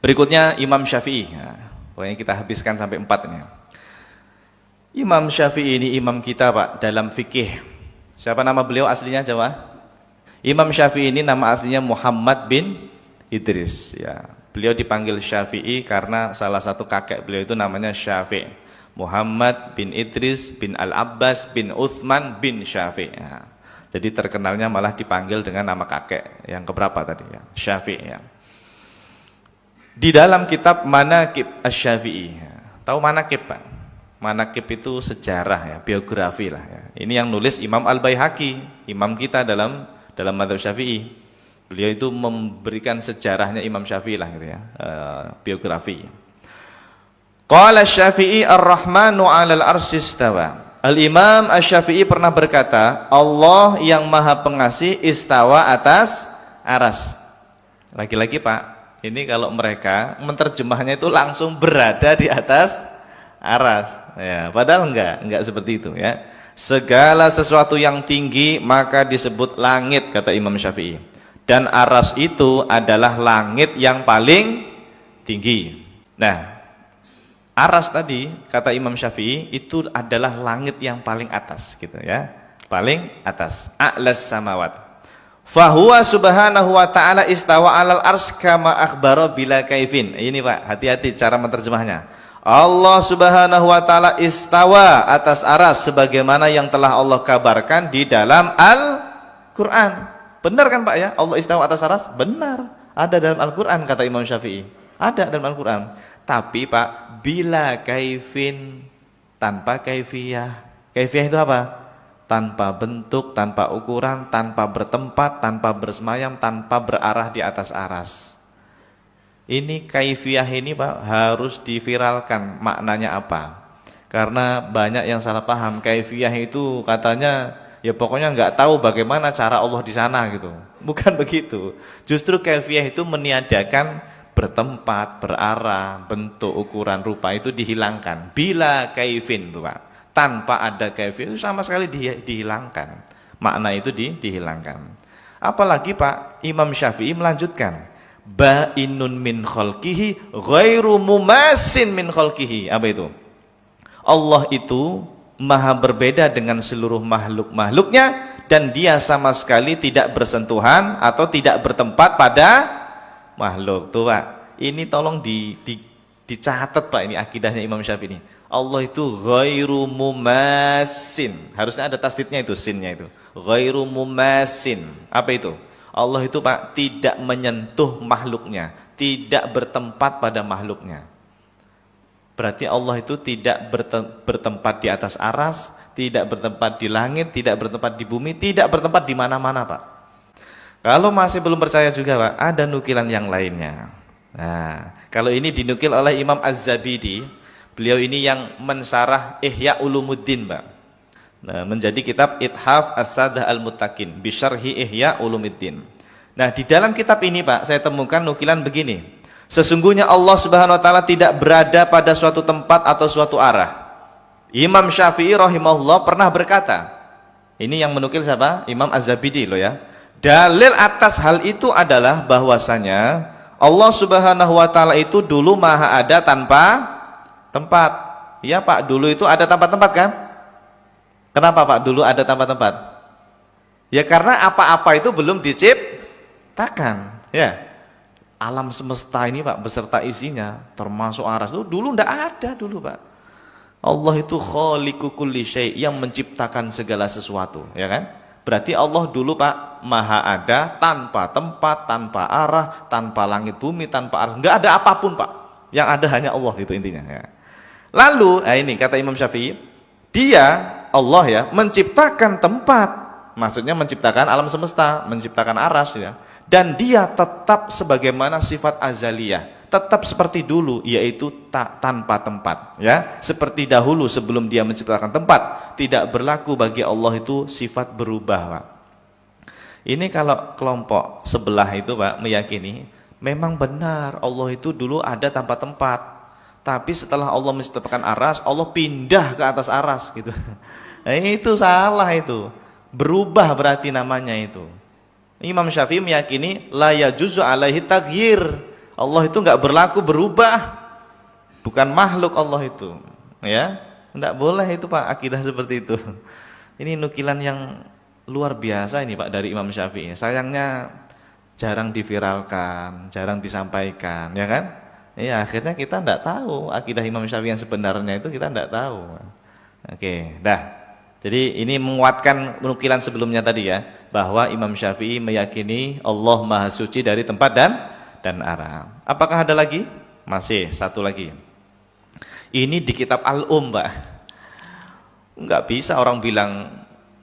Berikutnya Imam Syafi'i. Nah, pokoknya kita habiskan sampai 4 ini. Imam Syafi'i ini imam kita Pak dalam fikih. Siapa nama beliau aslinya Jawa? Imam Syafi'i ini nama aslinya Muhammad bin Idris ya. Beliau dipanggil Syafi'i karena salah satu kakek beliau itu namanya Syafi'. Muhammad bin Idris bin Al-Abbas bin Uthman bin Syafi'. Ya. Jadi terkenalnya malah dipanggil dengan nama kakek yang keberapa tadi ya, Syafi' ya. Di dalam kitab Manaqib Asy-Syafi'i. Ya. Tahu Manaqib Pak? Manaqib itu sejarah ya, biografi lah ya. Ini yang nulis Imam Al-Baihaqi, imam kita dalam mazhab Syafi'i. Beliau itu memberikan sejarahnya Imam Syafi'i lah gitu ya, biografi. Qala Syafi'i ar-Rahmanu 'alal arsy istawa. Al-Imam Asy-Syafi'i pernah berkata, Allah yang Maha Pengasih istawa atas aras. Lagi-lagi Pak, ini kalau mereka menerjemahnya itu langsung berada di atas aras. Ya, padahal enggak seperti itu ya. Segala sesuatu yang tinggi maka disebut langit kata Imam Syafi'i. Dan aras itu adalah langit yang paling tinggi. Nah, aras tadi kata Imam Syafi'i itu adalah langit yang paling atas gitu ya. Paling atas, a'las samawat. Fahuwa subhanahu wa ta'ala istawa 'alal arsy kama akhbara bila kaifin. Ini Pak, hati-hati cara menerjemahnya. Allah subhanahu wa ta'ala istawa atas aras sebagaimana yang telah Allah kabarkan di dalam Al-Quran. Benar kan Pak ya? Allah istawa atas aras? Benar. Ada dalam Al-Quran kata Imam Syafi'i. Ada dalam Al-Quran. Tapi Pak, bila kaifin, tanpa kaifiyah. Kaifiyah itu apa? Tanpa bentuk, tanpa ukuran, tanpa bertempat, tanpa bersemayam, tanpa berarah di atas aras. Ini kaifiyah ini Pak harus diviralkan, maknanya apa? Karena banyak yang salah paham. Kaifiyah itu katanya ya pokoknya nggak tahu bagaimana cara Allah di sana gitu. Bukan begitu. Justru kaifiyah itu meniadakan bertempat, berarah, bentuk, ukuran, rupa itu dihilangkan. Bila kaifin tuh Pak. Tanpa ada kaifiyah itu sama sekali dihilangkan. Makna itu dihilangkan. Apalagi Pak Imam Syafi'i melanjutkan. Ba'inun min khalqihi ghairu mumasin min khalqihi. Apa itu? Allah itu maha berbeda dengan seluruh makhluk-makhluknya dan dia sama sekali tidak bersentuhan atau tidak bertempat pada makhluk. Tuh Pak, ini tolong dicatat Pak, ini akidahnya Imam Syafi'i ini. Allah itu ghairu mumasin. Harusnya ada tasdidnya itu, sinnya itu. Ghairu mumasin. Apa itu? Allah itu Pak tidak menyentuh makhluknya, tidak bertempat pada makhluknya. Berarti Allah itu tidak bertempat di atas aras, tidak bertempat di langit, tidak bertempat di bumi, tidak bertempat di mana-mana Pak. Kalau masih belum percaya juga Pak, ada nukilan yang lainnya. Nah, kalau ini dinukil oleh Imam Az-Zabidi, beliau ini yang mensyarah Ihya Ulumuddin Pak. Nah, menjadi kitab Ithaf As-Sadah Al-Muttaqin bisyarhi Ihya Ulumuddin. Nah, di dalam kitab ini Pak, saya temukan nukilan begini. Sesungguhnya Allah Subhanahu wa taala tidak berada pada suatu tempat atau suatu arah. Imam Syafi'i rahimahullah pernah berkata. Ini yang menukil siapa? Imam Az-Zabidi loh ya. Dalil atas hal itu adalah bahwasanya Allah Subhanahu wa taala itu dulu maha ada tanpa tempat. Iya Pak, dulu itu ada tanpa tempat kan? Kenapa Pak dulu ada tanpa tempat? Ya karena apa-apa itu belum diciptakan, ya. Alam semesta ini Pak beserta isinya termasuk aras itu dulu ndak ada dulu Pak. Allah itu khaliqu kulli syai' yang menciptakan segala sesuatu, ya kan? Berarti Allah dulu Pak maha ada tanpa tempat, tanpa arah, tanpa langit bumi, tanpa aras, nggak ada apapun Pak. Yang ada hanya Allah gitu intinya ya. Lalu, ini kata Imam Syafi'i, dia Allah ya menciptakan tempat, maksudnya menciptakan alam semesta, menciptakan aras ya, dan dia tetap sebagaimana sifat azaliyah, tetap seperti dulu, yaitu tanpa tempat ya, seperti dahulu sebelum dia menciptakan tempat. Tidak berlaku bagi Allah itu sifat berubah Pak. Ini kalau kelompok sebelah itu Pak meyakini memang benar Allah itu dulu ada tanpa tempat, tapi setelah Allah menciptakan aras, Allah pindah ke atas aras gitu. Nah, itu salah, itu berubah berarti namanya itu. Imam Syafi'i meyakini la yajuzu alaihi taghyir. Allah itu nggak berlaku berubah, bukan makhluk Allah itu, ya. Nggak boleh itu Pak, akidah seperti itu. Ini nukilan yang luar biasa ini Pak dari Imam Syafi'i. Sayangnya jarang diviralkan, jarang disampaikan, ya kan? Ya akhirnya kita nggak tahu akidah Imam Syafi'i yang sebenarnya itu, kita nggak tahu. Oke, dah. Jadi ini menguatkan nukilan sebelumnya tadi ya, bahwa Imam Syafi'i meyakini Allah Maha Suci dari tempat dan arah. Apakah ada lagi? Masih satu lagi. Ini di kitab Al-Pak. Enggak bisa orang bilang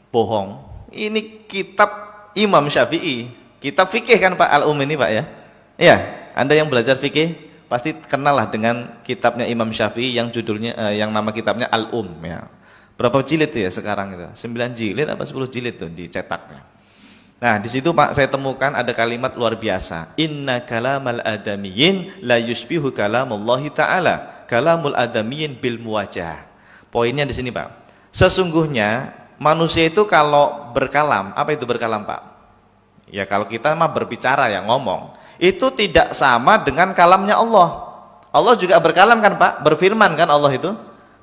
bohong. Ini kitab Imam Syafi'i, kitab fikih kan Pak, Al ini Pak ya. Iya, Anda yang belajar fikih pasti kenal lah dengan kitabnya Imam Syafi'i yang judulnya yang nama kitabnya Al ya. Berapa jilid ya sekarang itu? 9 jilid apa 10 jilid tuh dicetaknya. Nah, di situ Pak saya temukan ada kalimat luar biasa. Inna kalamal adamiyyin la yushbihu kalamallahi ta'ala. Kalamul adamiyyin bil muwajah. Poinnya di sini Pak. Sesungguhnya manusia itu kalau berkalam, apa itu berkalam Pak? Ya kalau kita mah berbicara ya, ngomong. Itu tidak sama dengan kalamnya Allah. Allah juga berkalam kan Pak? Berfirman kan Allah itu?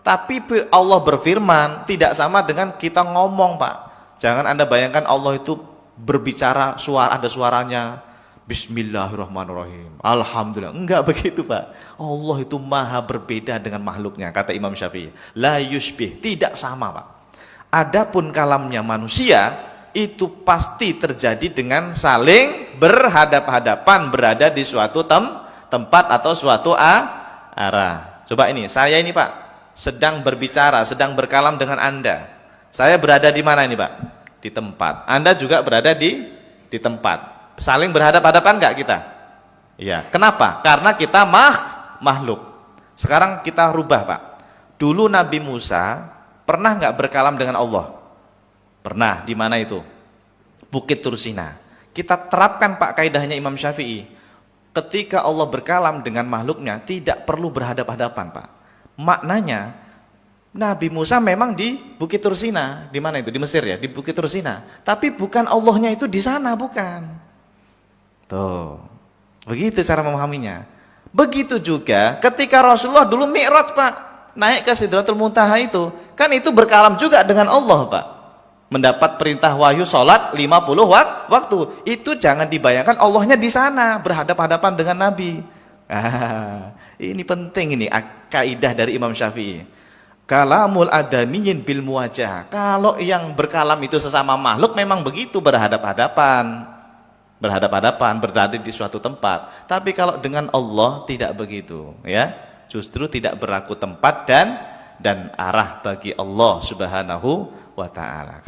Tapi Allah berfirman tidak sama dengan kita ngomong Pak. Jangan Anda bayangkan Allah itu berbicara, ada suaranya Bismillahirrahmanirrahim, Alhamdulillah. Enggak begitu Pak. Allah itu maha berbeda dengan makhluknya, kata Imam Syafi'i. La yushbih, tidak sama Pak. Adapun kalamnya manusia itu pasti terjadi dengan saling berhadap-hadapan, berada di suatu tempat atau suatu arah. Coba ini, saya ini Pak sedang berbicara, sedang berkalam dengan Anda. Saya berada di mana ini Pak? Di tempat. Anda juga berada di tempat. Saling berhadap-hadapan enggak kita? Iya. Kenapa? Karena kita makhluk. Sekarang kita rubah Pak. Dulu Nabi Musa pernah enggak berkalam dengan Allah? Pernah. Di mana itu? Bukit Tursina. Kita terapkan Pak kaidahnya Imam Syafi'i. Ketika Allah berkalam dengan makhluknya tidak perlu berhadap-hadapan Pak. Maknanya Nabi Musa memang di Bukit Tursina. Di mana itu? Di Mesir ya, di Bukit Tursina. Tapi bukan Allahnya itu di sana, bukan. Tuh. Begitu cara memahaminya. Begitu juga ketika Rasulullah dulu Mi'raj, Pak. Naik ke Sidratul Muntaha itu, kan itu berkalam juga dengan Allah, Pak. Mendapat perintah wahyu salat 50 waktu. Itu jangan dibayangkan Allahnya di sana, berhadap-hadapan dengan Nabi. Ini penting ini kaidah dari Imam Syafi'i. Kalamul adamiyyin bil muwajah. Kalau yang berkalam itu sesama makhluk memang begitu, berhadap-hadapan, berada di suatu tempat. Tapi kalau dengan Allah tidak begitu, ya. Justru tidak berlaku tempat dan arah bagi Allah Subhanahu wa taala.